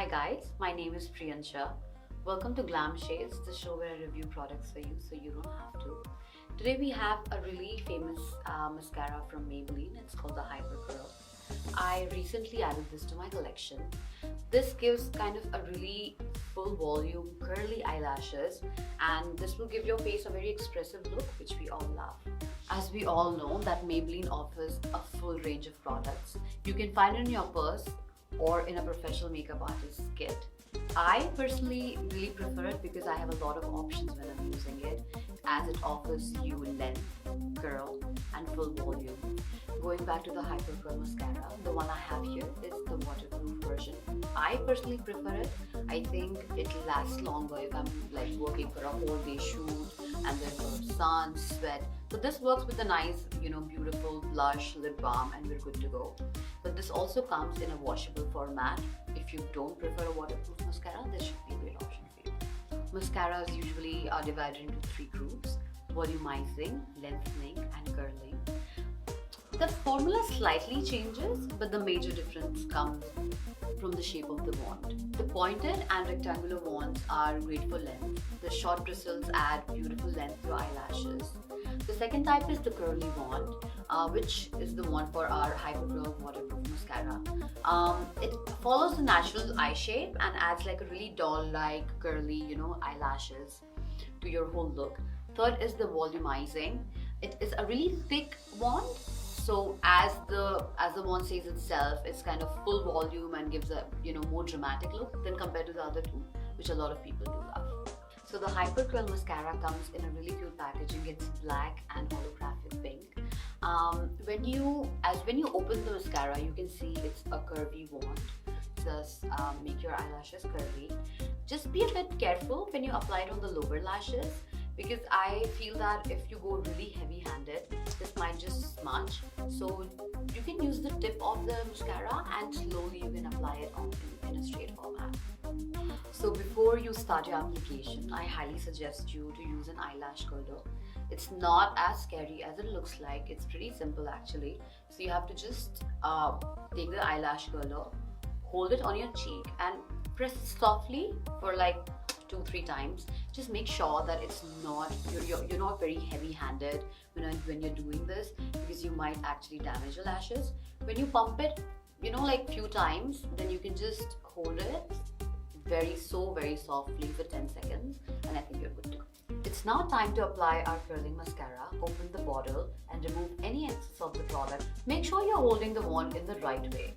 guys, my name is Priyansha. Welcome to Glam Shades, the show where I review products for you so you don't have to. Today we have a really famous mascara from Maybelline. It's called the Hypercurl. I recently added this to my collection. This gives kind of a really full volume curly eyelashes, and this will give your face a very expressive look, which we all love. As we all know that Maybelline offers a full range of products. You can find it in your purse or in a professional makeup artist's kit. I personally really prefer it because I have a lot of options when I'm using it, as it offers you length, curl and full volume. Going back to the Hypercurl Mascara, the one I have here is the waterproof version. I personally prefer it. I think it lasts longer if I'm like working for a whole day shoot and then for sun, sweat. So this works with a nice, beautiful blush, lip balm, and we're good to go. But this also comes in a washable format. If you don't prefer a waterproof mascara, this should be a great option for you. Mascaras usually are divided into three groups: volumizing, lengthening, and curling. The formula slightly changes, but the major difference comes from the shape of the wand. The pointed and rectangular wands are great for length. The short bristles add beautiful length to eyelashes. The second type is the curly wand, which is the one for our Hypercurl waterproof mascara. It follows the natural eye shape and adds like a really doll-like curly, eyelashes to your whole look. Third is the volumizing. It is a really thick wand. So as the wand says itself, it's kind of full volume and gives a more dramatic look than compared to the other two, which a lot of people do love. So the Hypercurl mascara comes in a really cute packaging. It's black and holographic pink. When you open the mascara, you can see it's a curvy wand. Just make your eyelashes curvy. Just be a bit careful when you apply it on the lower lashes, because I feel that if you go really heavy-handed, this might just smudge. So you can use the tip of the mascara and slowly you can apply it on in a straight format. So before you start your application, I highly suggest you to use an eyelash curler. It's not as scary as it looks like. It's pretty simple actually. So you have to just take the eyelash curler, hold it on your cheek and press it softly for like 2-3 times. Just make sure that it's not you're not very heavy-handed when you're doing this, because you might actually damage your lashes. When you pump it, like few times, then you can just hold it very softly for 10 seconds and I think you're good to go. It's now time to apply our curling mascara. Open the bottle and remove any excess of the product. Make sure you're holding the wand in the right way.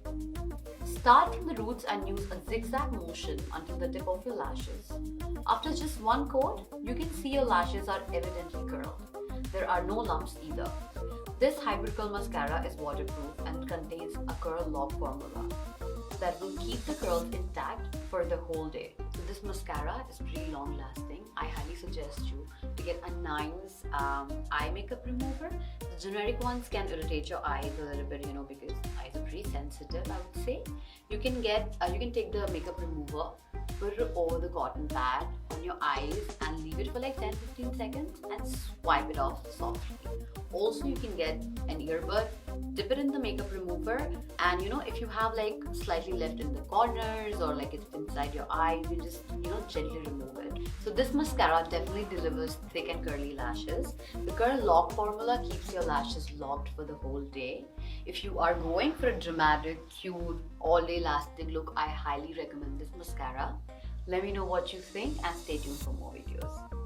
Start from the roots and use a zigzag motion until the tip of your lashes. After just one coat, you can see your lashes are evidently curled. There are no lumps either. This Hypercurl mascara is waterproof and contains a curl lock formula that will keep the curls intact for the whole day. So this mascara is pretty long lasting. I highly suggest you to get a nice eye makeup remover. The generic ones can irritate your eyes a little bit, because eyes are pretty sensitive, I would say. You can take the makeup remover, put it over the cotton pad on your eyes and leave it for like 10-15 seconds and swipe it off softly. Also, you can get an earbud, dip it in the makeup remover, and if you have like slightly left in the corners or like it's inside your eye, you just gently remove it. So this mascara definitely delivers thick and curly lashes. The curl lock formula keeps your lashes locked for the whole day. If you are going for a dramatic, cute, all day lasting look, I highly recommend this mascara. Let me know what you think and stay tuned for more videos.